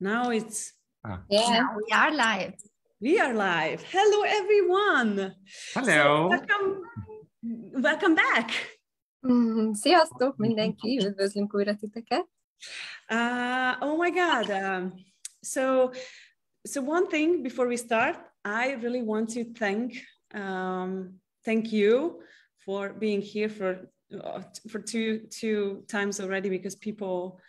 Now it's... Yeah. Now we are live. We are live. Hello, everyone. Hello. So, welcome back. Sziasztok mindenki, üdvözlünk újra titeket. Oh my God. So one thing before we start, I really want to thank you for being here for two times already, because people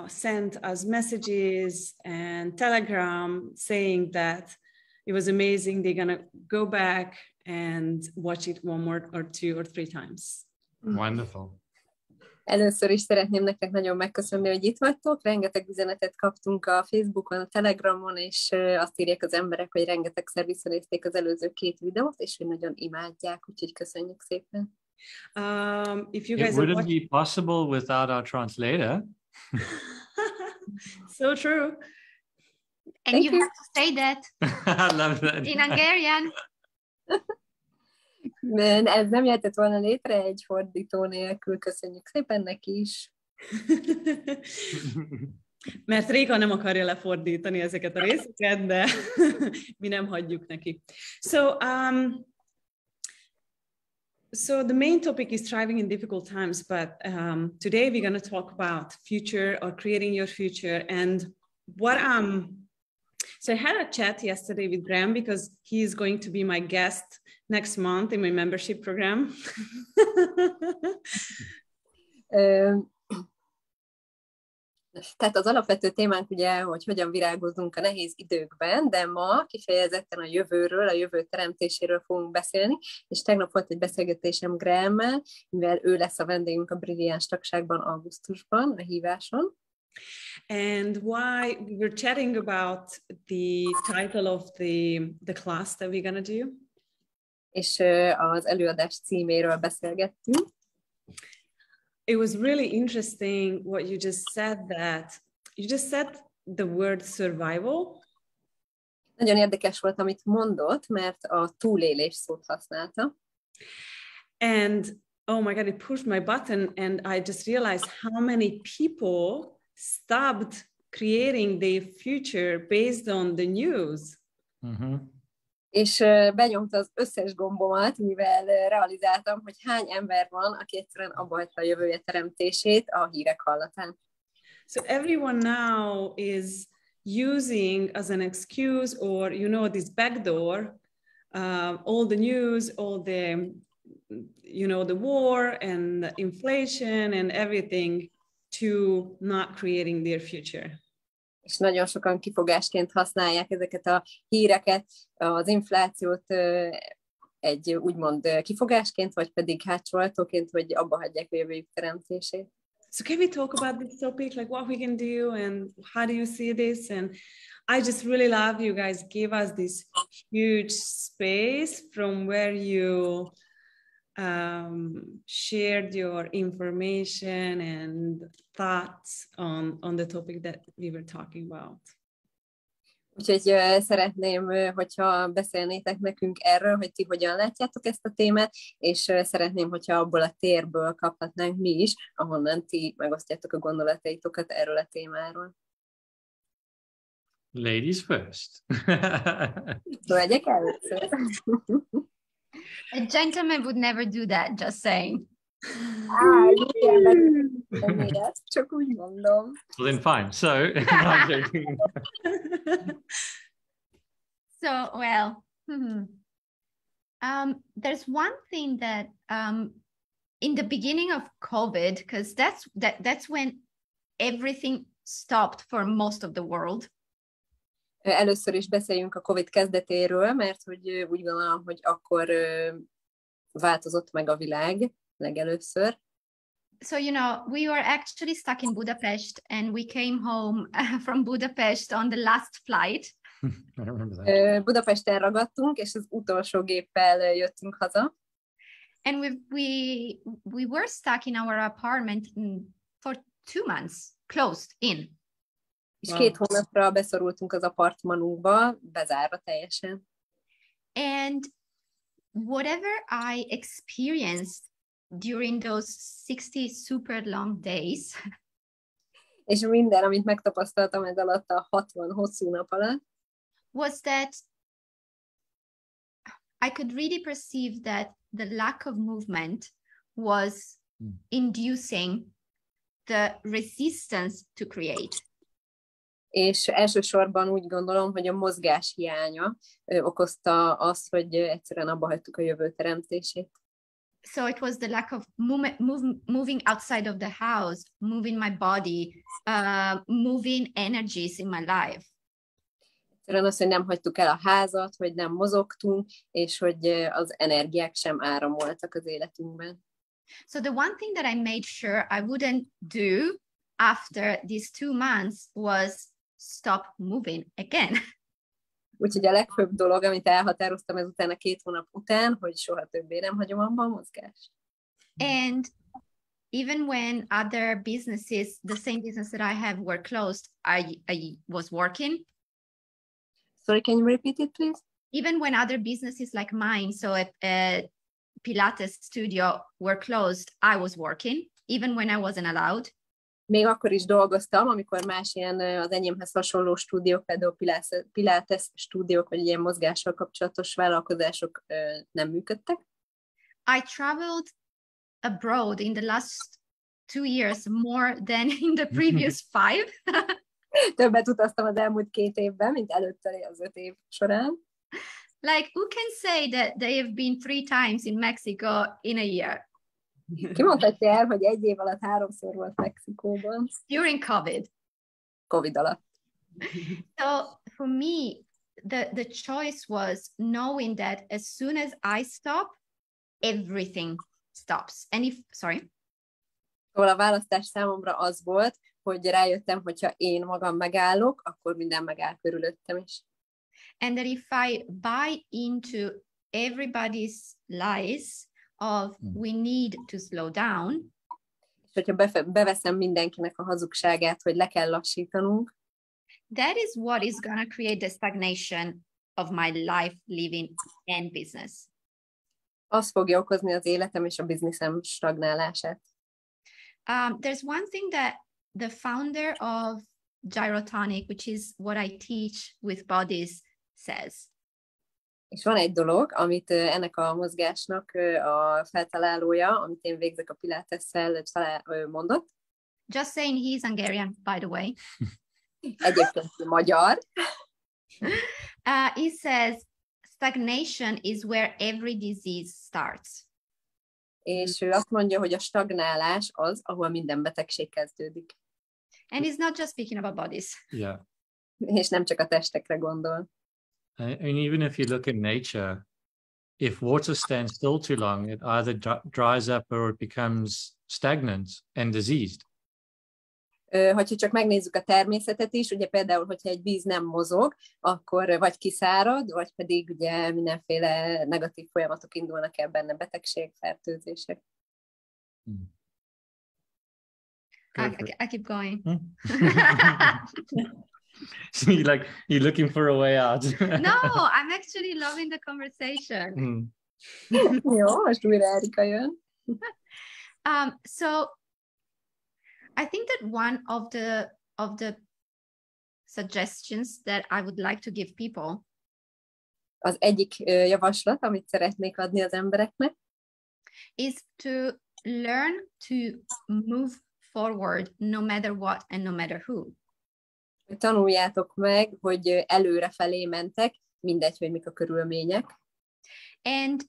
sent us messages and Telegram saying that it was amazing. They're gonna go back and watch it one more or two or three times. Wonderful. Először is szeretném nektek nagyon megköszönni, hogy itt vagytok. Rengeteg üzenetet kaptunk a Facebookon, a Telegramon, és azt írják az emberek, hogy rengetegszer visszanézték az előző 2 videót, és hogy nagyon imádják, úgyhogy köszönjük szépen. If you guys It wouldn't be possible without our translator. So true. And you have to say that I love that. in Hungarian. Ez nem jöhetett volna létre egy fordító nélkül, köszönjük szépen neki is. Mert Réka nem akarja lefordítani ezeket a részeket, de mi nem hagyjuk neki. So the main topic is thriving in difficult times, but today we're going to talk about future or creating your future. And so I had a chat yesterday with Graham because he is going to be my guest next month in my membership program. Tehát az alapvető témánk ugye, hogy hogyan virágozzunk a nehéz időkben, de ma kifejezetten a jövőről, a jövő teremtéséről fogunk beszélni, és tegnap volt egy beszélgetésem Grahammel, mivel ő lesz a vendégünk a Brilliáns tagságban augusztusban, a híváson. And why we were chatting about the title of the class that we're gonna do. És az előadás címéről beszélgettünk. It was really interesting what you just said, that you just said the word survival. Nagyon érdekes volt, amit mondott, mert a túlélés szót használta. And oh my God, it pushed my button and I just realized how many people stopped creating their future based on the news. Mm-hmm. És benyomta az összes gombomat, mivel realizáltam, hogy hány ember van, aki egyszerűen abba hagyta a jövője teremtését a hírek hallatán. So everyone now is using as an excuse, or this backdoor, all the news, all the the war and the inflation and everything to not creating their future. És nagyon sokan kifogásként használják ezeket a híreket, az inflációt egy úgymond kifogásként, vagy pedig hátsóajtóként, hogy abba hagyják a jövőjük teremtését. So can we talk about this topic, like what we can do and how do you see this? And I just really love you guys gave us this huge space from where you shared your information and thoughts on the topic that we were talking about. Úgyhogy szeretném, hogyha beszélnétek nekünk erről, hogy ti hogyan látjátok ezt a témát, és szeretném, hogyha abból a térből kaphatnánk mi is, ahonnan ti megosztjátok a gondolataitokat erről a témáról. Ladies first. Hölgyek először. A gentleman would never do that, just saying. Csak úgy mondom. Well, then fine. So, I'm joking. So, well, there's one thing that in the beginning of COVID, because that's when everything stopped for most of the world. Először is beszéljünk a COVID kezdetéről, mert hogy úgy gondolom, hogy akkor változott meg a világ legelőször. So, we were actually stuck in Budapest and we came home from Budapest on the last flight. I remember that. Budapesten ragadtunk, és az utolsó géppel jöttünk haza. And we were stuck in our apartment for 2 months, closed in. És 2 hónapra beszorultunk az apartmanunkba, bezárva teljesen. And whatever I experienced during those 60 super long days, És minden, amit megtapasztaltam ez alatt a 60 hosszú nap alatt, was that I could really perceive that the lack of movement was inducing the resistance to create. És elsősorban úgy gondolom, hogy a mozgás hiánya okozta azt, hogy egyszerűen abba hagytuk a jövő teremtését. So it was the lack of moving outside of the house, moving my body, moving energies in my life. Egyszerűen az, hogy nem hagytuk el a házat, hogy nem mozogtunk, és hogy az energiák sem áramoltak az életünkben. So the one thing that I made sure I wouldn't do after these 2 months was stop moving again. Úgyhogy a legfőbb dolog, amit elhatároztam ezután a 2 hónap után, hogy soha többé nem hagyom abba a mozgást. And even when other businesses, the same business that I have, were closed, I was working. Sorry, can you repeat it, please? Even when other businesses like mine, so a Pilates studio, were closed, I was working, even when I wasn't allowed. Még akkor is dolgoztam, amikor más ilyen az enyémhez hasonló stúdiók, például Pilates stúdiók, vagy ilyen mozgással kapcsolatos vállalkozások nem működtek. I traveled abroad in the last 2 years more than in the previous 5. Többet utaztam az elmúlt 2 évben, mint előtte az 5 év során. Like, who can say that they have been 3 times in Mexico in a year? Ki mondhatja el, hogy 1 év alatt 3-szor volt Mexikóban? During COVID. Covid alatt. So for me, the choice was knowing that as soon as I stop, everything stops. And Szóval a választás számomra az volt, hogy rájöttem, hogyha én magam megállok, akkor minden megáll körülöttem is. And that if I buy into everybody's lies of we need to slow down, és hogyha beveszem mindenkinek a hazugságát, hogy le kell lassítanunk, that is what is going to create the stagnation of my life, living and business. Az fogja okozni az életem és a bizniszem stagnálását. There's one thing that the founder of Gyrotonic, which is what I teach with bodies, says. És van egy dolog, amit ennek a mozgásnak a feltalálója, amit én végzek a Pilatesszel, mondott. Just saying, he's Hungarian, by the way. Egyébként magyar. He says, stagnation is where every disease starts. És ő azt mondja, hogy a stagnálás az, ahol minden betegség kezdődik. And he's not just speaking about bodies. Yeah. És nem csak a testekre gondol. And even if you look at nature, if water stands still too long, it either dries up or it becomes stagnant and diseased. Hogyha csak megnézzük a természetet is, ugye például, hogyha egy víz nem mozog, akkor vagy kiszárad, vagy pedig ugye mindenféle negatív folyamatok indulnak el benne, betegség, fertőzések. I keep going. So you're looking for a way out. No, I'm actually loving the conversation. Jó, most újra Réka jön. So I think that one of the suggestions that I would like to give people, az egyik javaslat, amit szeretnék adni az embereknek, is to learn to move forward no matter what and no matter who. Tanuljátok meg, hogy előre felé mentek, mindegy, hogy mik a körülmények. And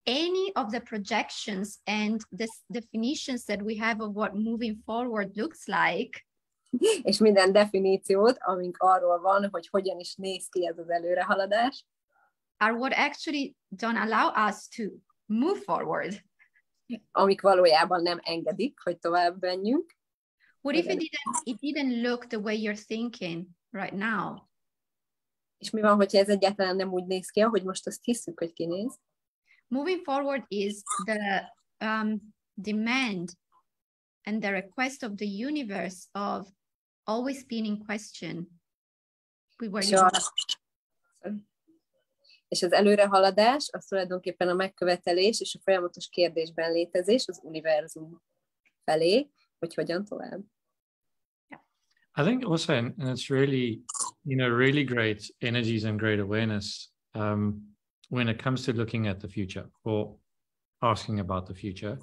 any of the projections and the definitions that we have of what moving forward looks like, és minden definíciót, amink arról van, hogy hogyan is néz ki ez az előrehaladás, are what actually don't allow us to move forward. Amik valójában nem engedik, hogy tovább menjünk. What if it didn't look the way you're thinking right now? És mi van, hogyha ez egyáltalán nem úgy néz ki, ahogy most azt hiszük, hogy kinéz? Moving forward is the demand and the request of the universe of always being in question. És az előrehaladás, az tulajdonképpen a megkövetelés és a folyamatos kérdésben létezés az univerzum felé, hogy hogyan tovább. I think also, and it's really, really great energies and great awareness when it comes to looking at the future or asking about the future.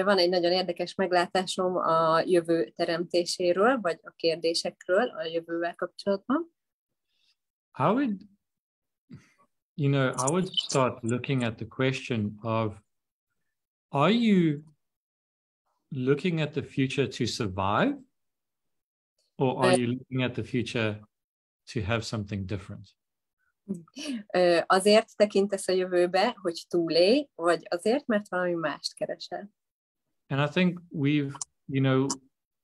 Van egy nagyon érdekes meglátásom a jövő teremtéséről, vagy a kérdésekről a jövővel kapcsolatban. I would start looking at the question of, are you looking at the future to survive? Or are you looking at the future to have something different? Azért tekintesz a jövőbe, hogy túlélj, vagy azért, mert valami mást keresel? And I think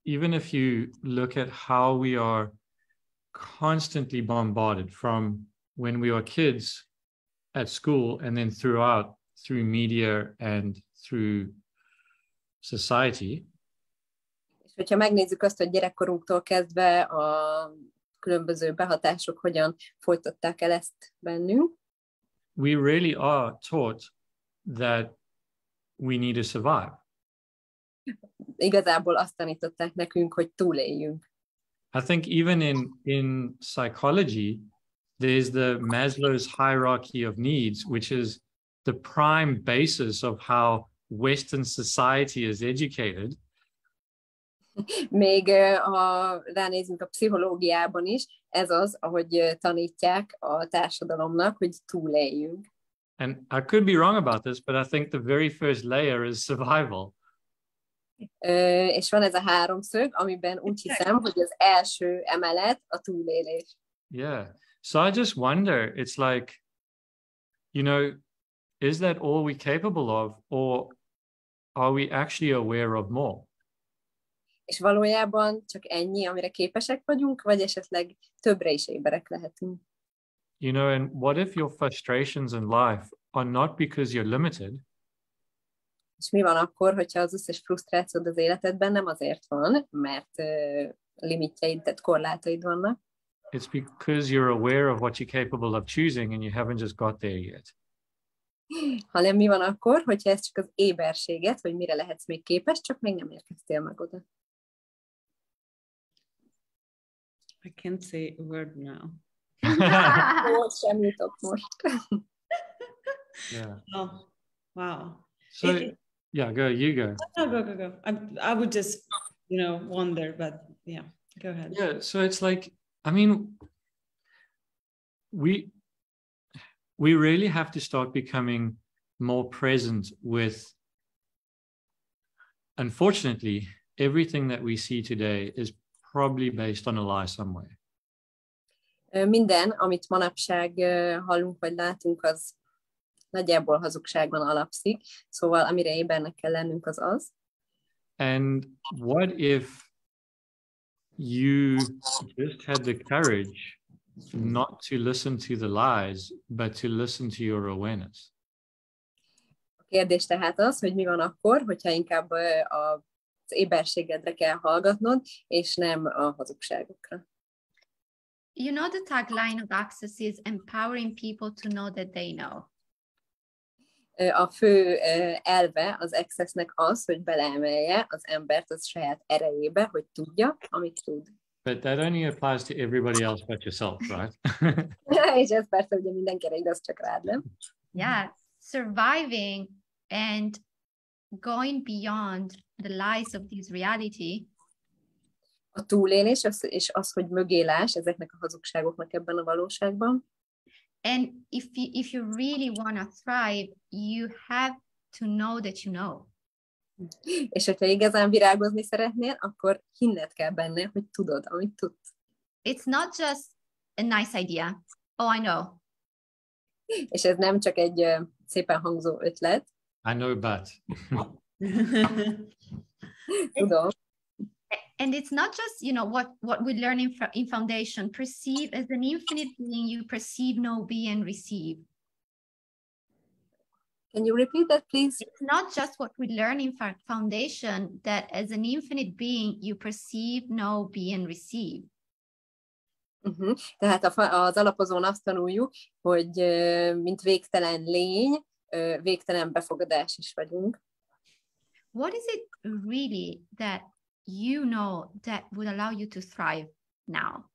even if you look at how we are constantly bombarded from when we were kids at school and then through media and through society. És hogyha megnézzük azt, hogy gyerekkorunktól kezdve a különböző behatások hogyan folytatták el ezt bennünk. We really are taught that we need to survive. Igazából azt tanították nekünk, hogy túléljünk. I think even in psychology, there's the Maslow's hierarchy of needs, which is the prime basis of how Western society is educated. Még ha ránézünk a pszichológiában is, ez az, ahogy tanítják a társadalomnak, hogy túléljünk. And I could be wrong about this, but I think the very first layer is survival. És van ez a háromszög, amiben úgy hiszem, hogy az első emelet a túlélés. Yeah. So I just wonder, it's like, is that all we're capable of, or are we actually aware of more? És valójában csak ennyi, amire képesek vagyunk, vagy esetleg többre is éberek lehetünk. And what if your frustrations in life are not because you're limited? És mi van akkor, hogyha az összes frusztrációd az életedben nem azért van, mert limitjeid, tehát korlátaid vannak? It's because you're aware of what you're capable of choosing and you haven't just got there yet. Hanem mi van akkor, hogyha ez csak az éberséget, hogy mire lehetsz még képes, csak még nem érkeztél meg oda. I can't say a word now. Most sem jutok most. Yeah. Oh, wow. So, yeah, you go. No, go. I would just, wonder, but yeah, go ahead. Yeah, so it's like, we really have to start becoming more present with, unfortunately, everything that we see today is probably based on a lie somewhere. Minden, amit manapság hallunk vagy látunk, az nagyjából hazugságban alapszik, szóval amire ébernek kell lennünk az. And what if you just had the courage not to listen to the lies, but to listen to your awareness? A kérdés tehát az, hogy mi van akkor, hogyha inkább az éberségedre kell hallgatnod, és nem a hazugságokra. The tagline of Access is empowering people to know that they know. A fő elve az Accessnek az, hogy beleemelje az embert az saját erejébe, hogy tudja, amit tud. But that only applies to everybody else but yourself, right? És ez persze ugye mindenkire igaz, csak rád, nem? Yeah, surviving and going beyond the lies of this reality. A túlélés és az, hogy mögélás ezeknek a hazugságoknak ebben a valóságban. And if you really want to thrive, you have to know that you know. És hogyha igazán virágozni szeretnél, akkor hinned kell benne, hogy tudod, amit tudsz. It's not just a nice idea. Oh, I know. És ez nem csak egy szépen hangzó ötlet. I know, but. Tudom. And it's not just, what we learn in foundation. Perceive as an infinite being, you perceive, know, be, and receive. Can you repeat that, please? It's not just what we learn in foundation, that as an infinite being, you perceive, know, be, and receive. Tehát az alapozón azt tanuljuk, hogy mint végtelen lény, végtelen befogadás is vagyunk. what is it really that you know that would allow you to thrive now?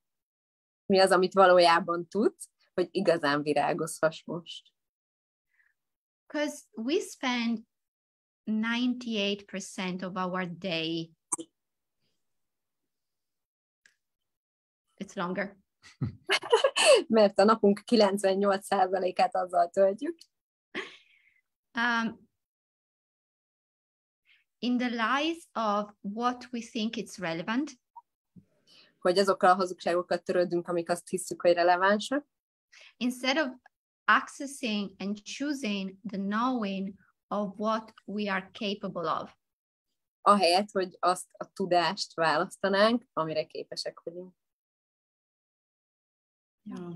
Mi az, amit valójában tudsz, hogy igazán virágozhass most? Because we spend 98% of our day. It's longer. Mert a napunk 98%-át azzal töltjük. In the lies of what we think it's relevant. Hogy azokkal a hazugságokat törődünk, amik azt hiszük, hogy relevánsak. Instead of accessing and choosing the knowing of what we are capable of. Ahelyett, hogy azt a tudást választanánk, amire képesek vagyunk. Yeah.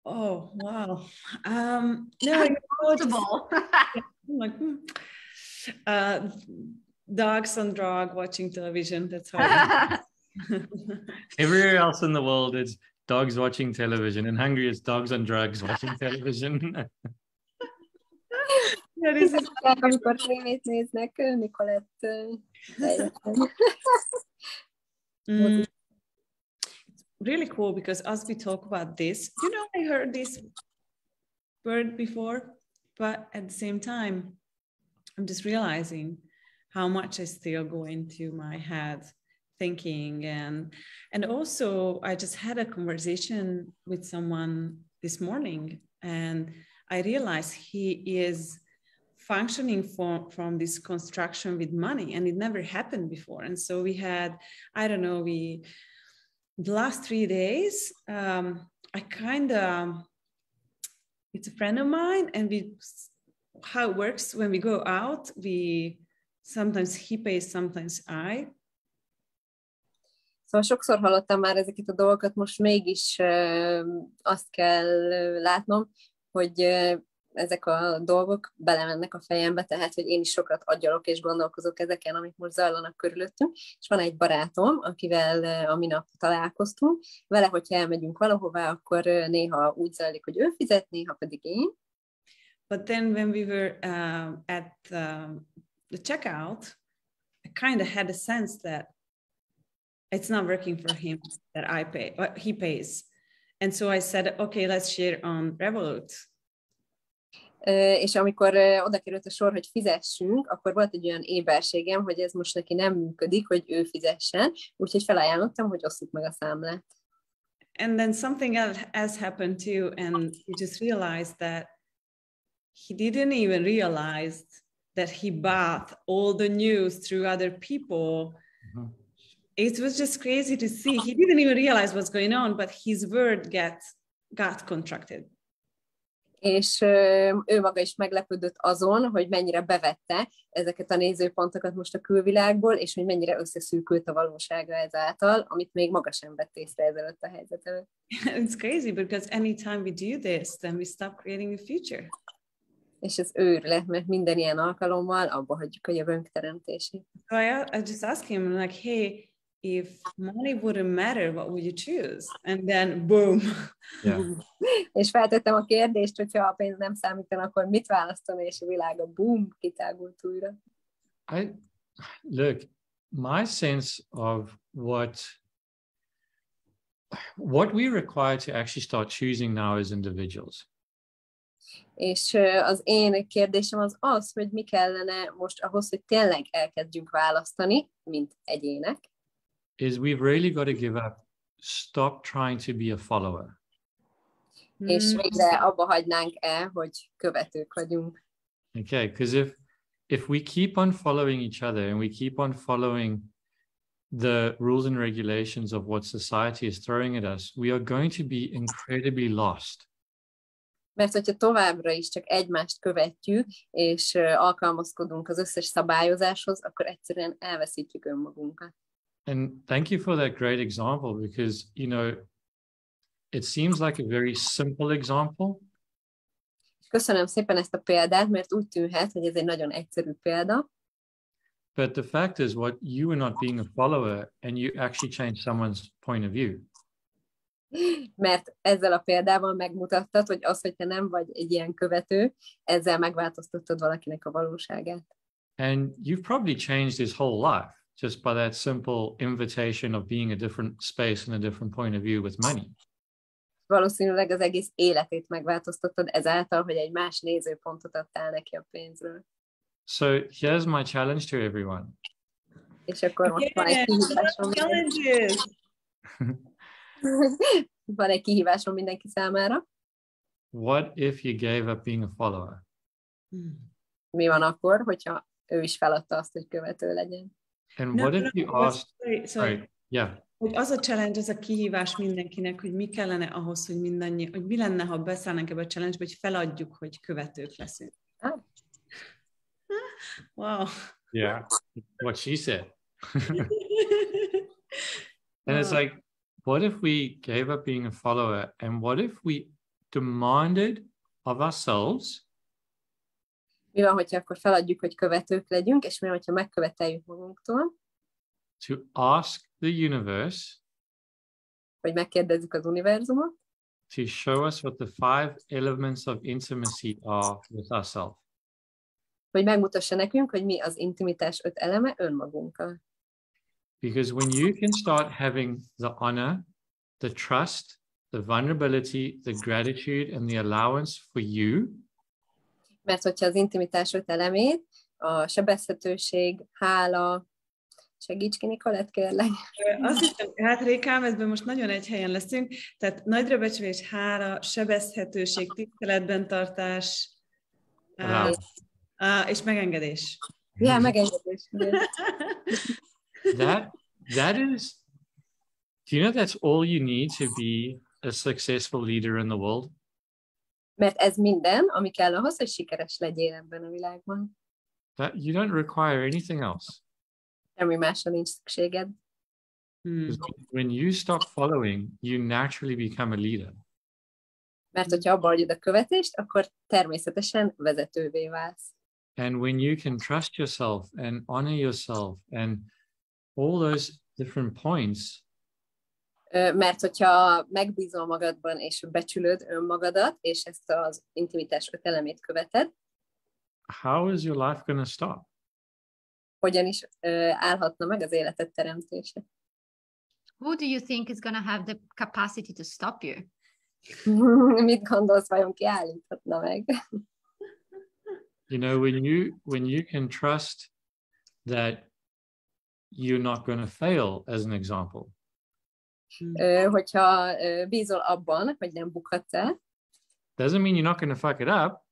Oh, wow. No, like, dogs on drug watching television. That's how. Everywhere else in the world, it's dogs watching television. In Hungary, it's dogs on drugs watching television. Amikor tévét néznek, Nikolett. Really cool because as we talk about this, you know, I heard this word before, but at the same time, I'm just realizing how much I still go into my head thinking. And also I just had a conversation with someone this morning, and I realized he is functioning from this construction with money, and it never happened before. And so we had, I don't know, the last 3 days, I kind of, it's a friend of mine, and how it works when we go out, sometimes he pays, sometimes I. Szóval sokszor hallottam már ezeket a dolgokat, most mégis azt kell látnom, hogy ezek a dolgok belemennek a fejembe, tehát, hogy én is sokat agyalok és gondolkozok ezeken, amik most zajlanak körülöttünk, és van egy barátom, akivel a minap találkoztunk, vele, hogyha elmegyünk valahová, akkor néha úgy zajlik, hogy ő fizet, néha pedig én. But then when we were at the checkout, I kind of had a sense that it's not working for him that I pay, he pays. And so I said, okay, let's share on Revolut. És amikor oda került a sor, hogy fizessünk, akkor volt egy olyan éberségem, hogy ez most neki nem működik, hogy ő fizessen, úgyhogy felajánlottam, hogy osszuk meg a számlát. And then something else happened too, and we just realized that he didn't even realize that he bought all the news through other people. Mm-hmm. It was just crazy to see. He didn't even realize what's going on, but his word got contracted. És ő maga is meglepődött azon, hogy mennyire bevette ezeket a nézőpontokat most a külvilágból, és hogy mennyire összeszűkült a valósága ezáltal, amit még maga sem vett észre ezelőtt a helyzet előtt. It's crazy, because anytime we do this, then we stop creating a future. És ez őrület, mert minden ilyen alkalommal abba hagyjuk a jövőnk teremtését. So I just asked him, like, hey, if money wouldn't matter, what would you choose? And then boom. Yeah. És feltettem a kérdést, hogyha a pénz nem számítana, akkor mit választani, és a világ a boom, kitágult újra. Look, my sense of what we require to actually start choosing now as individuals. És az én kérdésem az, hogy mi kellene most ahhoz, hogy tényleg elkezdjünk választani, mint egyének. Is we've really got to give up, stop trying to be a follower. És végre abba hagynánk el, hogy követők vagyunk. Okay, because if we keep on following each other and we keep on following the rules and regulations of what society is throwing at us, we are going to be incredibly lost. Mert hogyha továbbra is csak egymást követjük, és alkalmazkodunk az összes szabályozáshoz, akkor egyszerűen elveszítjük önmagunkat. And thank you for that great example, because, you know, it seems like a very simple example. Köszönöm szépen ezt a példát, mert úgy tűnhet, hogy ez egy nagyon egyszerű példa. But the fact is, what you are not being a follower, and you actually change someone's point of view. Mert ezzel a példával megmutattad, hogy az, hogy te nem vagy egy ilyen követő, ezzel megváltoztattad valakinek a valóságát. And you've probably changed his whole life just by that simple invitation of being a different space and a different point of view with money. Valószínűleg az egész életét megváltoztattad ezáltal, hogy egy más nézőpontot adtál neki a pénzről. So here's my challenge to everyone. És akkor most van egy kihívásom. Van egy kihívásom mindenki számára. What if you gave up being a follower? Mi van akkor, hogyha ő is feladta azt, hogy követő legyen? And what if you asked... Sorry. Yeah. Hogy az a challenge, az a kihívás mindenkinek, hogy mi kellene ahhoz, hogy hogy mi lenne, ha beszállnánk ebbe a challenge-be, hogy feladjuk, hogy követők leszünk. Wow. Yeah, what she said. And it's like, what if we gave up being a follower, and what if we demanded of ourselves? Mi van, hogyha akkor feladjuk, hogy követők legyünk, és mi van, hogyha megköveteljük magunktól? To ask the universe, hogy megkérdezzük az univerzumot, to show us what the 5 elements of intimacy are with ourselves. hogy megmutassa nekünk, hogy mi az intimitás 5 eleme önmagunkkal. Because when you can start having the honor, the trust, the vulnerability, the gratitude, and the allowance for you, mert hogyha az intimitás 5 elemét, a sebezhetőség, hála, segíts ki, Nikolett, kérlek. Azt hiszem, hát Rékám, ebben most nagyon egy helyen leszünk, tehát nagyra becsülés, hála, sebezhetőség, tiszteletben tartás, és megengedés. Ja, megengedés. That is, do you know that's all you need to be a successful leader in the world? Mert ez minden, ami kell ahhoz, hogy sikeres legyél ebben a világban. That you don't require anything else. Semmi másra nincs szükséged. When you stop following, you naturally become a leader. Mert hogyha abba hagyod a követést, akkor természetesen vezetővé válsz. And when you can trust yourself and honor yourself and all those different points, mert hogyha megbízol magadban, és becsülöd önmagadat, és ezt az intimitás 5 elemét követed, how is your life going to stop? Hogyan is állhatna meg az életed teremtése? Who do you think is going to have the capacity to stop you? Mit gondolsz, vajon ki állíthatna meg? You know, when you can trust that you're not going to fail, as an example. Hogyha bízol abban, hogy nem bukhatsz el. Doesn't mean you're not going to fuck it up.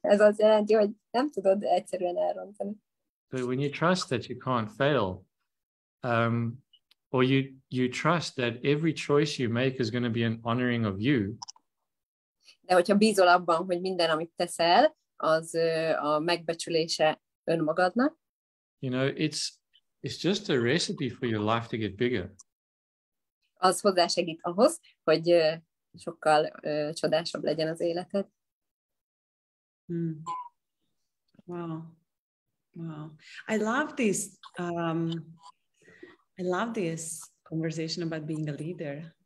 Ez azt jelenti, hogy nem tudod egyszerűen elrontani. But when you trust that you can't fail, or you trust that every choice you make is going to be an honoring of you. De hogyha bízol abban, hogy minden, amit teszel, az a megbecsülése önmagadnak. You know, it's just a recipe for your life to get bigger. Az hozzásegít ahhoz, hogy sokkal csodásabb legyen az életed. Wow. I love this conversation about being a leader.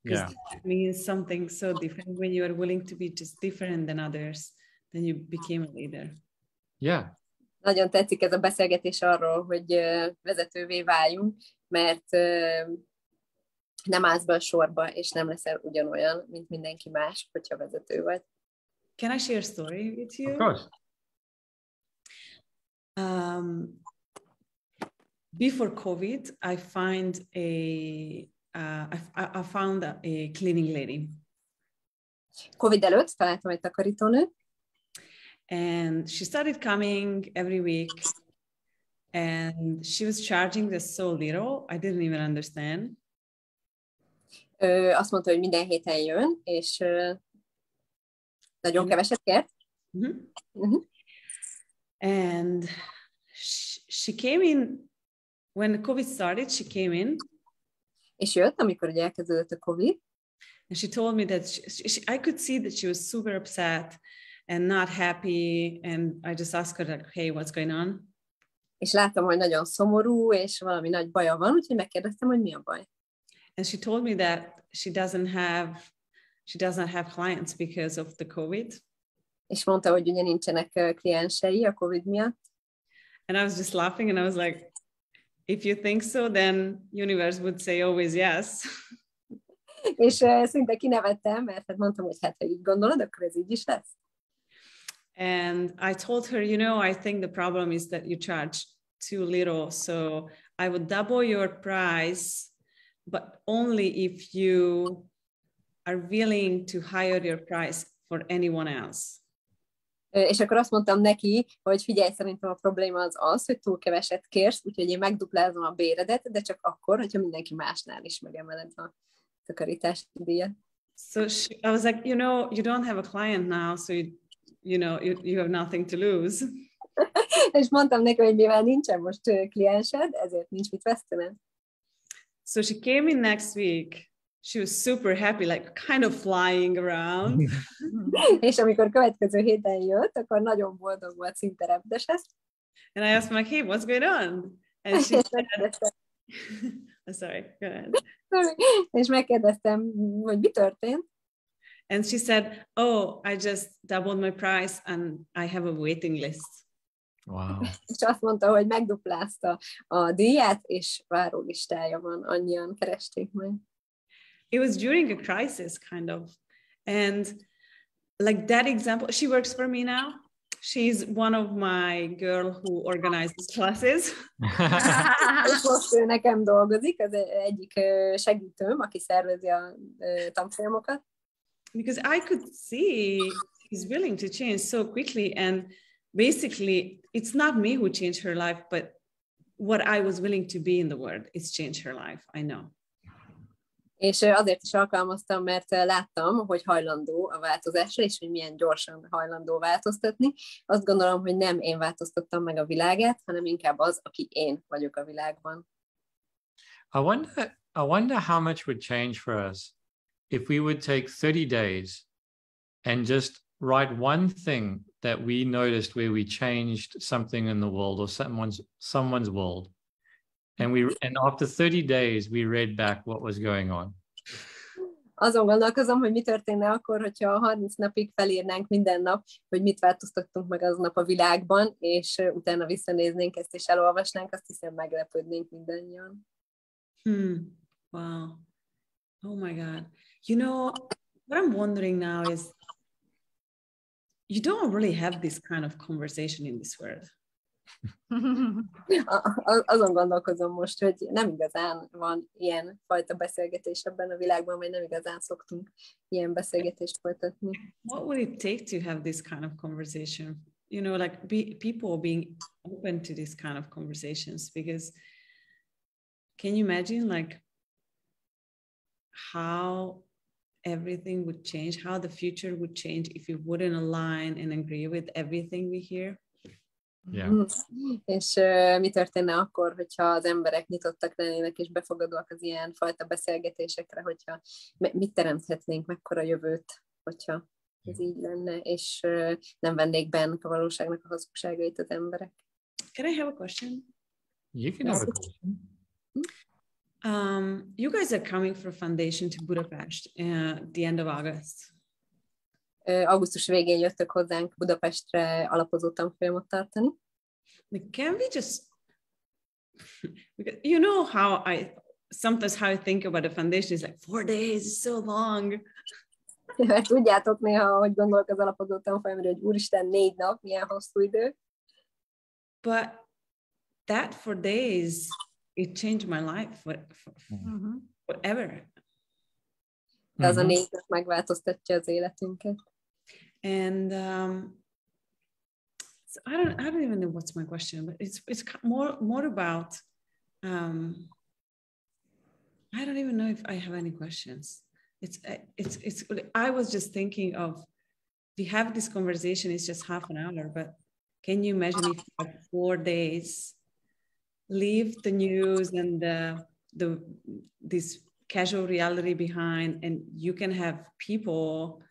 Because it means something so different when you are willing to be just different than others, then you became a leader. Yeah. Nagyon tetszik ez a beszélgetés arról, hogy vezetővé váljunk, mert nem állsz be a sorba, és nem leszel ugyanolyan, mint mindenki más, hogyha vezető vagy. Can I share a story with you? Of course. Before COVID, I found a cleaning lady. COVID előtt találtam egy takarítónőt. And she started coming every week, and she was charging this so little, I didn't even understand. Azt mondta, hogy minden héten jön, és nagyon keveset kért. And she came in, when COVID started, she came in. És jött, amikor ugye elkezdődött a COVID. And she told me that I could see that she was super upset and not happy, and I just asked her, like, hey, what's going on? És láttam, hogy nagyon szomorú, és valami nagy baja van, úgyhogy megkérdeztem, hogy mi a baj. And she told me that she doesn't have clients because of the COVID. És mondta, hogy ugye nincsenek kliensei a Covid miatt. And I was just laughing and I was like, if you think so, then universe would say always yes. És szinte kinevettem, mert hát mondtam, hogy hát, ha így gondolod, akkor ez így is lesz. And I told her, I think the problem is that you charge too little. So I would double your price, but only if you are willing to higher your price for anyone else. És akkor azt mondtam neki, hogy figyelj, szerintem a probléma az, hogy túl keveset kérsz, úgyhogy én megduplázom a béredet, de csak akkor, hogyha mindenki másnál is megemeled a takarítási díjat. So I was like, you don't have a client now, so you have nothing to lose. És mondtam neki, hogy mivel nincsen most kliensed, ezért nincs mit vesztened. So she came in next week. She was super happy, like kind of flying around. És amikor következő héten jött, akkor nagyon boldog volt, szinte repdeses. And I asked him, like, hey, what's going on? And she said, sorry, go ahead. És megkérdeztem, hogy mi történt. And she said, oh, I just doubled my price and I have a waiting list. Wow. És azt mondta, hogy megduplázta a díjat, és várólistája van, annyian keresték meg. It was during a crisis, kind of. And like that example, she works for me now. She's one of my girl who organizes classes. Most ő nekem dolgozik, az egyik segítőm, aki szervezi a tanfolyamokat. Because I could see she's willing to change so quickly, and basically it's not me who changed her life, but what I was willing to be in the world, it's changed her life, I know. És azért is alkalmaztam, mert láttam, hogy hajlandó a változásra, és hogy milyen gyorsan hajlandó változtatni. Azt gondolom, hogy nem én változtattam meg a világát, hanem inkább az, aki én vagyok a világban. I wonder how much would change for us if we would take 30 days and just write one thing that we noticed where we changed something in the world or someone's world. And after 30 days, we read back what was going on. Azon gondolkozom, hogy mi történne akkor, hogyha 30 napig felírnánk minden nap, hogy mit változtattunk meg aznap a világban, és utána visszanéznénk ezt, és elolvasnánk, azt hiszem meglepődnénk mindannyian. Wow. Oh my God. What I'm wondering now is, you don't really have this kind of conversation in this world. Azon gondolkozom most, hogy nem igazán van ilyen fajta beszélgetés ebben a világban, vagy nem igazán szoktunk ilyen beszélgetést folytatni. What would it take to have this kind of conversation? Like people being open to this kind of conversations, because can you imagine like how everything would change, how the future would change if you wouldn't align and agree with everything we hear? Yeah. És mi történne akkor, hogyha az emberek nyitottak lennének és befogadóak az ilyen fajta beszélgetésekre, hogyha mit teremthetnénk, mekkora jövőt, hogyha ez így lenne, és nem vennék benne a valóságnak a hazugságait az emberek. Can I have a question? You can have a question. You guys are coming for a foundation to Budapest at the end of August. Augusztus végén jöttök hozzánk Budapestre alapozó tanfolyamot tartani. Can we just, how I think about a foundation is like 4 days, is so long. Mert tudjátok néha, hogy gondolok az alapozó tanfolyamra, hogy úristen, 4 nap, milyen hosszú idő. But that 4 days, it changed my life forever. De az a 4 nap megváltoztatja az életünket. And so I don't even know what's my question, but it's more about I don't even know if I have any questions. It's I was just thinking of, we have this conversation, it's just half an hour, but can you imagine if you have 4 days, leave the news and this casual reality behind, and you can have people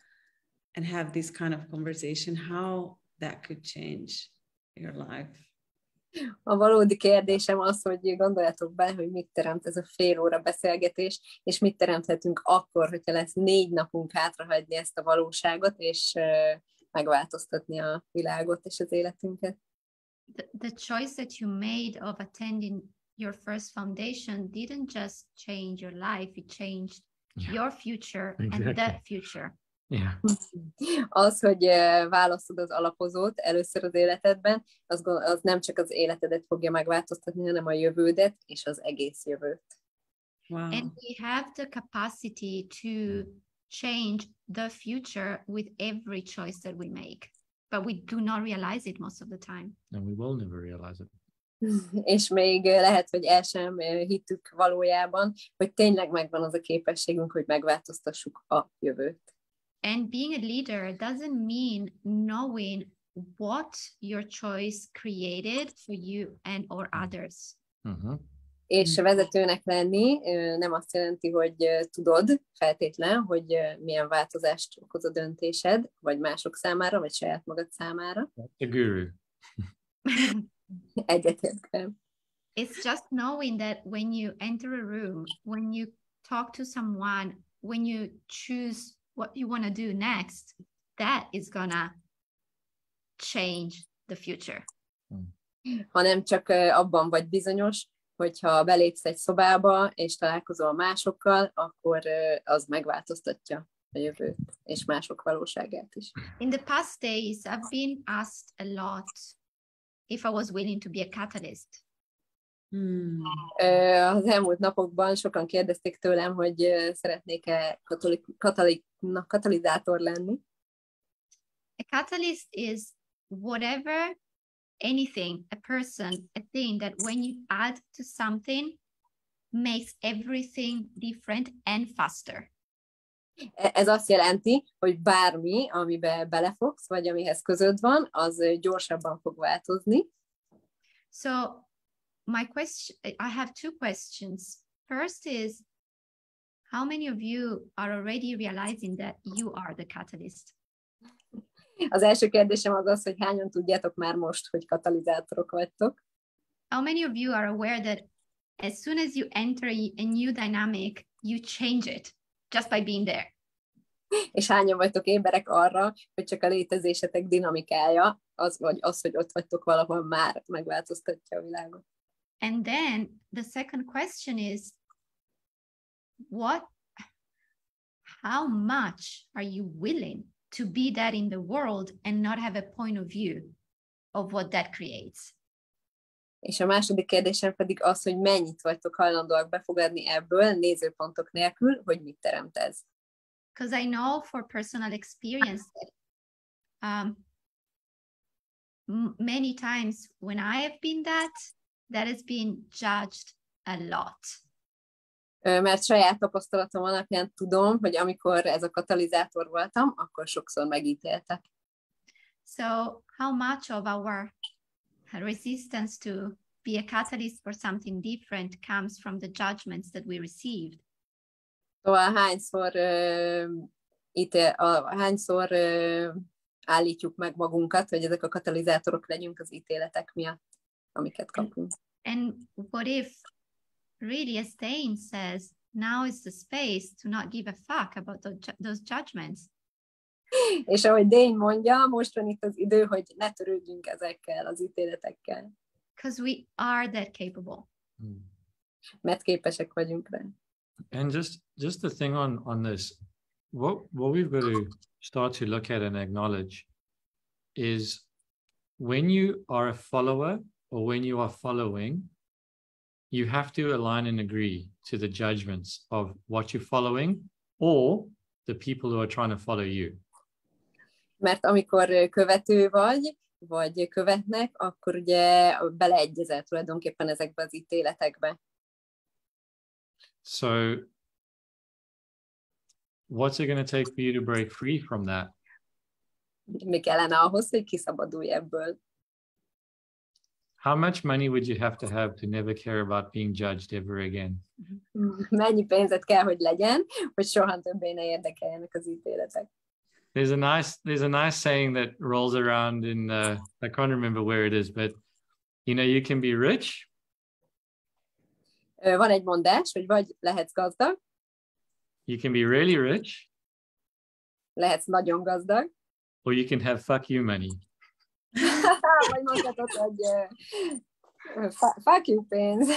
and have this kind of conversation, how that could change your life. A valódi kérdésem az, hogy gondoljatok bele, hogy mit teremt ez a fél óra beszélgetés, és mit teremthetünk akkor, hogyha lesz 4 napunk hátrahagyni ezt a valóságot, és megváltoztatni a világot és az életünket. The choice that you made of attending your first foundation didn't just change your life, it changed your future and the future. Yeah. Az, hogy választod az alapozót először az életedben, az nem csak az életedet fogja megváltoztatni, hanem a jövődet és az egész jövőt. Wow. And we have the capacity to change the future with every choice that we make, but we do not realize it most of the time. And we will never realize it. És még lehet, hogy el sem hittük valójában, hogy tényleg megvan az a képességünk, hogy megváltoztassuk a jövőt. And being a leader doesn't mean knowing what your choice created for you and or others. Uh-huh. És vezetőnek lenni nem azt jelenti, hogy tudod feltétlen, hogy milyen változást okoz a döntésed, vagy mások számára, vagy saját magad számára. The guru. Egyetértem. It's just knowing that when you enter a room, when you talk to someone, when you choose what you want to do next, that is gonna change the future. Hanem csak abban vagy bizonyos, hogyha belépsz egy szobába, és találkozol másokkal, akkor az megváltoztatja a jövőt, és mások valóságát is. In the past days, I've been asked a lot if I was willing to be a catalyst. Az elmúlt napokban sokan kérdezték tőlem, hogy szeretnék-e katalizátor lenni. A catalyst is whatever, anything, a person, a thing that when you add to something makes everything different and faster. Ez azt jelenti, hogy bármi, amiben belefogsz, vagy amihez közöd van, az gyorsabban fog változni. So my question, I have 2 questions. First is, how many of you are already realizing that you are the catalyst? Az első kérdésem az az, hogy hányan tudjátok már most, hogy katalizátorok vagytok? How many of you are aware that as soon as you enter a new dynamic, you change it just by being there? És hányan vagytok éberek arra, hogy csak a létezésetek dinamikája, az, hogy ott vagytok valahol már megváltoztatja a világot. And then the second question is, how much are you willing to be that in the world and not have a point of view of what that creates? És a második kérdésem pedig az, hogy mennyit vagytok hajlandóak befogadni ebből nézőpontok nélkül, hogy mit teremt ez. Because I know for personal experience that many times when I have been that has been judged a lot. Mert saját tapasztalatom alapján tudom, hogy amikor ez a katalizátor voltam, akkor sokszor megítéltek. So how much of our resistance to be a catalyst for something different comes from the judgments that we received? Szóval hányszor állítjuk meg magunkat, hogy ezek a katalizátorok legyünk az ítéletek miatt, amiket kapunk. And what if really, as Dane says, now is the space to not give a fuck about those judgments? És ahogy Dane mondja, most van itt az idő, hogy ne törődjünk ezekkel az ítéletekkel. Because we are that capable. Mert képesek vagyunk rá. And just the thing on this, what we've got to start to look at and acknowledge is when you are a follower or when you are following, you have to align and agree to the judgments of what you're following or the people who are trying to follow you. Mert amikor követő vagy követnek, akkor ugye beleegyezel tulajdonképpen ezekbe az ítéletekbe. So what's it going to take for you to break free from that? Mi kellene ahhoz, hogy kiszabadulj ebből? How much money would you have to never care about being judged ever again? Mennyi pénzed kell, hogy legyen, hogy soha többé ne érdekeljenek az ítéletek? There's a nice saying that rolls around in I can't remember where it is, but You know, you can be rich. Van egy mondás, hogy vagy lehetsz gazdag, You can be really rich. lehetsz nagyon gazdag, Or you can have fuck you money. vagy mondhatod, hogy fuck you pénz.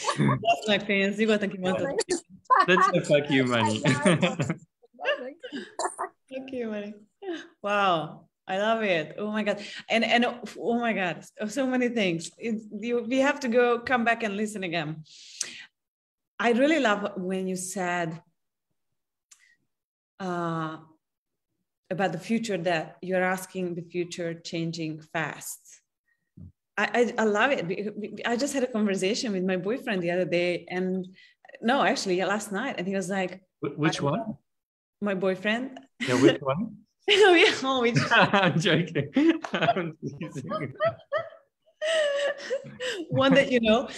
That's my pénz, nyugodtan kimondtad. That's the fuck you money. Fuck you money. Wow, I love it. Oh my God. And oh my God, so many things. We have to come back and listen again. I really love when you said about the future, that you're asking the future changing fast. I love it. I just had a conversation with my boyfriend the other day, and no, actually last night, and he was like, Which one? My boyfriend. Yeah, which one? Oh yeah, oh, which I'm joking. I'm teasing. one that you know.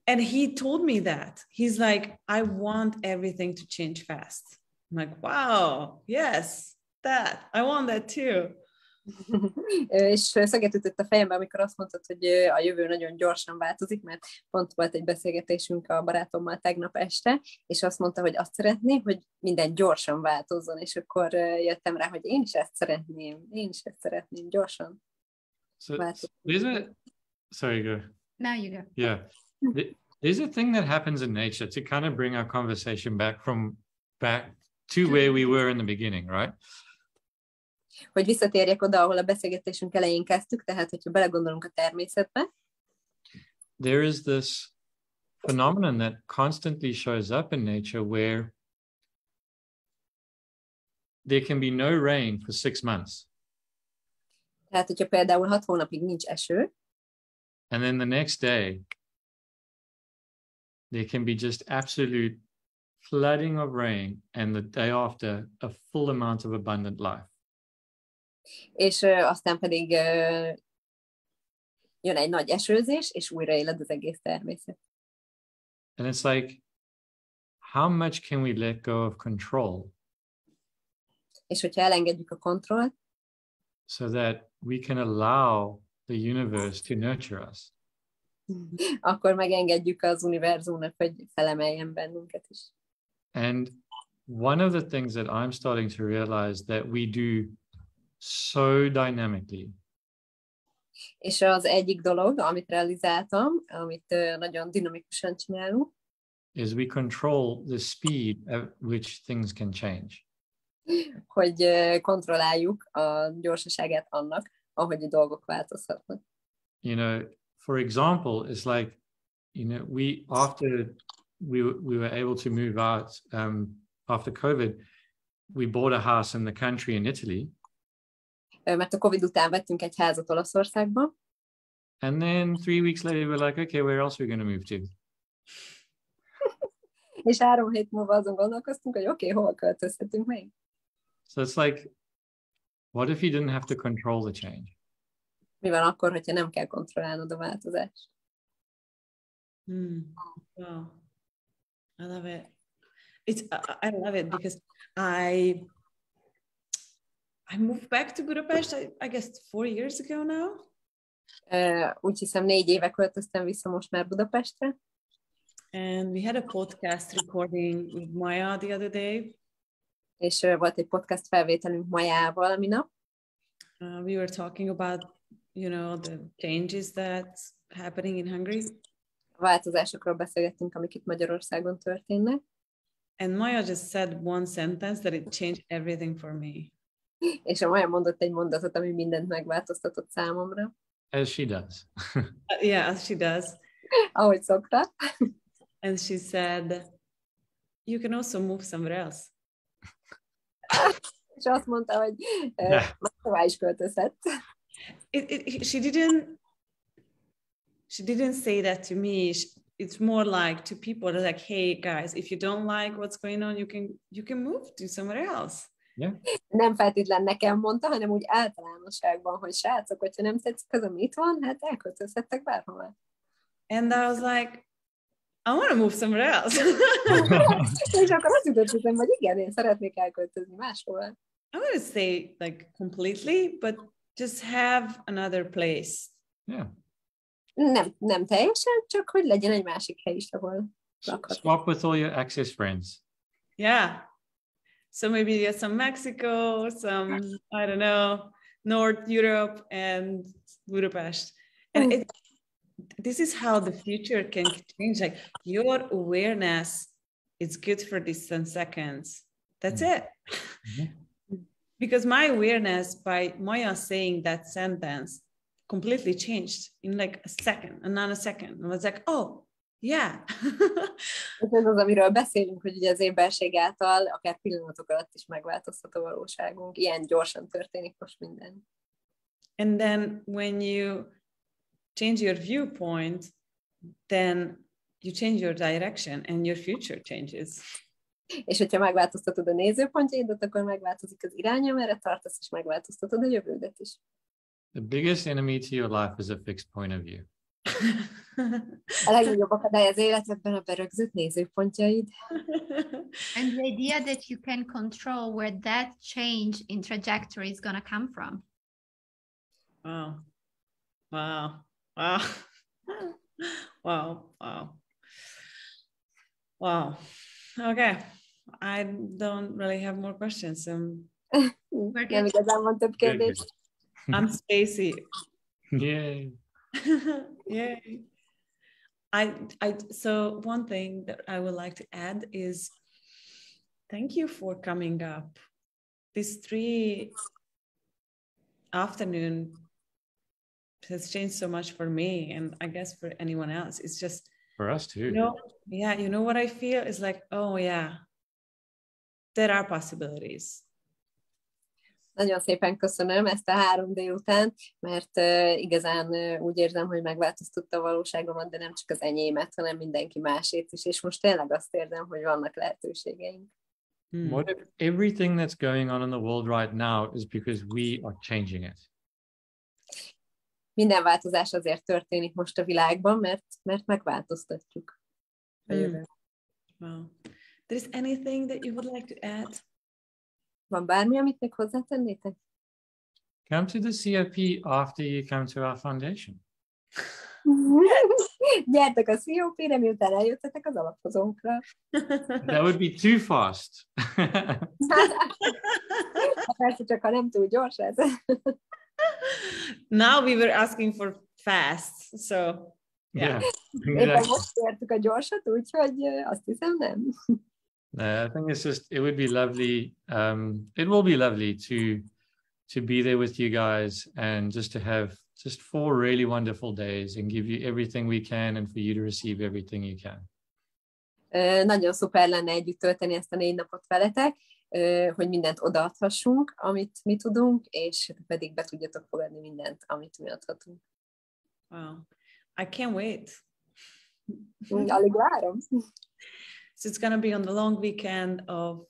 And he told me that. He's like, I want everything to change fast. I'm like, wow, yes, that. I want that too. És szöget ütött a fejembe, amikor azt mondtad, hogy a jövő nagyon gyorsan változik, mert pont volt egy beszélgetésünk a barátommal tegnap este, és azt mondta, hogy azt szeretné, hogy minden gyorsan változzon, és akkor jöttem rá, hogy én is ezt szeretném gyorsan. Sorry, go. Now you go. Yeah. There's a thing that happens in nature to kind of bring our conversation back to where we were in the beginning, right? Hogy visszatérjek oda, ahol a beszélgetésünk elején kezdtük, tehát hogyha belegondolunk a természetbe. There is this phenomenon that constantly shows up in nature where there can be no rain for 6 months. Tehát, hogyha például 6 hónapig nincs eső, and then the next day there can be just absolute flooding of rain, and the day after a full amount of abundant life. És aztán pedig jön egy nagy esőzés, és újra éled az egész természet. And it's like, how much can we let go of control? És hogyha elengedjük a kontrollt, so that we can allow the universe to nurture us. Akkor megengedjük az univerzumnak, hogy felemeljen bennünket is. And one of the things that I'm starting to realize that we do so dynamically. És az egyik dolog, amit realizáltam, amit nagyon dinamikusan csinálunk, is we control the speed at which things can change. Hogy kontrolláljuk a gyorsaságát annak, ahogy a dolgok változhatnak. You know, for example, it's like, you know, after we were able to move out after COVID, we bought a house in the country in Italy. Mert a Covid után vettünk egy házat Olaszországba. And then 3 weeks later, we're like, okay, where else are we going to move to? És 3 hét múlva azon gondolkoztunk, hogy oké, hol költözhetünk még. So it's like, what if you didn't have to control the change? Mi van akkor, hogyha nem kell kontrollálnod a változást? Wow, I love it. I love it because I moved back to Budapest, I guess 4 years ago now. Úgy hiszem 4 éve költöztem vissza most már Budapestre. And we had a podcast recording with Maya the other day. És volt egy podcast felvételünk Mayával a minap. We were talking about, you know, the changes that's happening in Hungary. A változásokról beszélgettünk, amik itt Magyarországon történnek. And Maya just said one sentence that it changed everything for me. És a Maya mondott egy mondatot, ami mindent megváltoztatott számomra. As she does. Yeah, as she does. Ahogy szokta. And she said, you can also move somewhere else. És azt mondta, hogy máshová is költözhet. She didn't say that to me. It's more like to people, they're like, hey guys, if you don't like what's going on, you can move to somewhere else. Yeah. Nem feltétlen nekem mondta, hanem úgy általánosságban, hogy srácok, hogyha nem tetszik az, ami itt van, hát elköltözhettek bárhová. And I was like, I want to move somewhere else. És akkor azt jutott hiszem, hogy igen, én szeretnék elköltözni máshol. I want to stay like completely, but just have another place. Yeah. Nem teljesen, csak hogy legyen egy másik hely is, ahol lakhat. Swap with all your access friends. Yeah. So maybe some Mexico, some, I don't know, North Europe and Budapest. And this is how the future can change. Like your awareness is good for these 10 seconds. That's it. Because my awareness by Maya saying that sentence completely changed in like a second, a nanosecond. I was like, oh, yeah. Ez az, amiről beszélünk, hogy ugye az éberség által akár pillanatok alatt is megváltozhat a valóságunk. Ilyen gyorsan történik most minden. And then when you change your viewpoint, then you change your direction and your future changes. És hogyha megváltoztatod a nézőpontjaidat, akkor megváltozik az irány, amerre tartasz, és megváltoztatod a jövődet is. The biggest enemy to your life is a fixed point of view. A legnagyobb akadály az életedben a berögzött nézőpontjaid. And the idea that you can control where that change in trajectory is going to come from. Wow. Wow. Wow. Wow. Wow. Wow. Okay. I don't really have more questions. Nem igazán van több kérdés. I'm Stacy. Yay. Yay. So one thing that I would like to add is thank you for coming up. This 3 afternoon has changed so much for me, and I guess for anyone else. It's just For us too. You know what I feel is like, oh yeah, there are possibilities. Nagyon szépen köszönöm ezt a 3 délután, mert igazán úgy érzem, hogy megváltoztatta a valóságomat, de nem csak az enyémet, hanem mindenki másét is, és most tényleg azt érzem, hogy vannak lehetőségeink. What if everything that's going on in the world right now is because we are changing it? Minden változás azért történik most a világban, mert megváltoztatjuk. Wow. There's anything that you would like to add? Van bármi, amit még hozzátennétek? Come to the COP after you come to our foundation. Gyertek a COP-re, miután eljöttetek az alapozónkra. That would be too fast. Persze csak, ha nem túl gyors ez. Now we were asking for fast, so yeah. Éppen most kértük a gyorsat, úgyhogy azt hiszem nem. I think it would be lovely. It will be lovely to be there with you guys and just to have just 4 really wonderful days and give you everything we can and for you to receive everything you can. Nagyon szuper lenne együtt tölteni ezt a 4 napot veletek, hogy mindent odaadhassunk, amit mi tudunk, és pedig be tudjatok fogadni mindent, amit mi adhatunk. Wow. I can't wait. Alig várom. So it's going to be on the long weekend of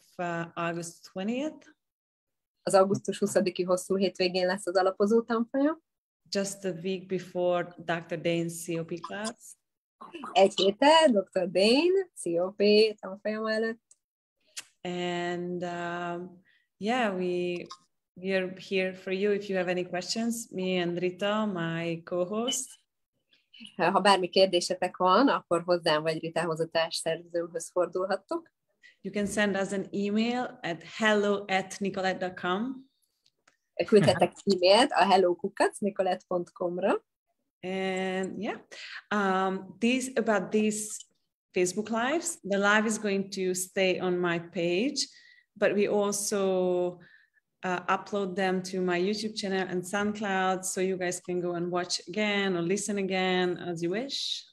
August 20th. Az augusztus 20-i hosszú hétvégén lesz az alapozó tanfolyam. Just a week before Dr. Dane's COP class. Egy héttel Dr. Dane COP tanfolyam előtt. And yeah, we are here for you if you have any questions. Me and Rita, my co-host. Ha bármi kérdésetek van, akkor hozzám vagy Ritához, a társszerzőmhöz fordulhattok. You can send us an email at hello@nicolette.com. Küldhetek e-mailt a hello@nicolette.com-ra. And yeah, about these Facebook lives, the live is going to stay on my page, but we also upload them to my YouTube channel and SoundCloud, so you guys can go and watch again or listen again as you wish.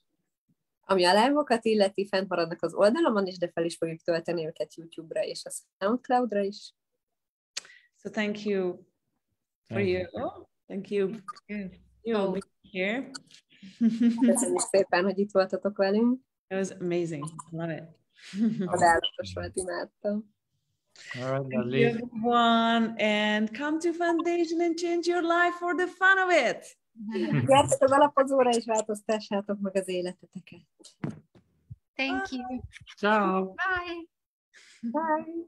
Ami a live-okat illeti, fent maradnak az oldalamon is, de fel is fogjuk tölteni őket YouTube-ra és a SoundCloud-ra is. So thank you for you. Thank you. You being here. Köszönjük szépen, hogy itt voltatok velünk. It was amazing. Love it. Csodálatos volt, imádtam. All right, Thank you everyone, and come to Foundation and change your life for the fun of it. Gyertek az alapozóra, és változtassátok meg az életeteket. Thank you. Ciao. Bye. Bye.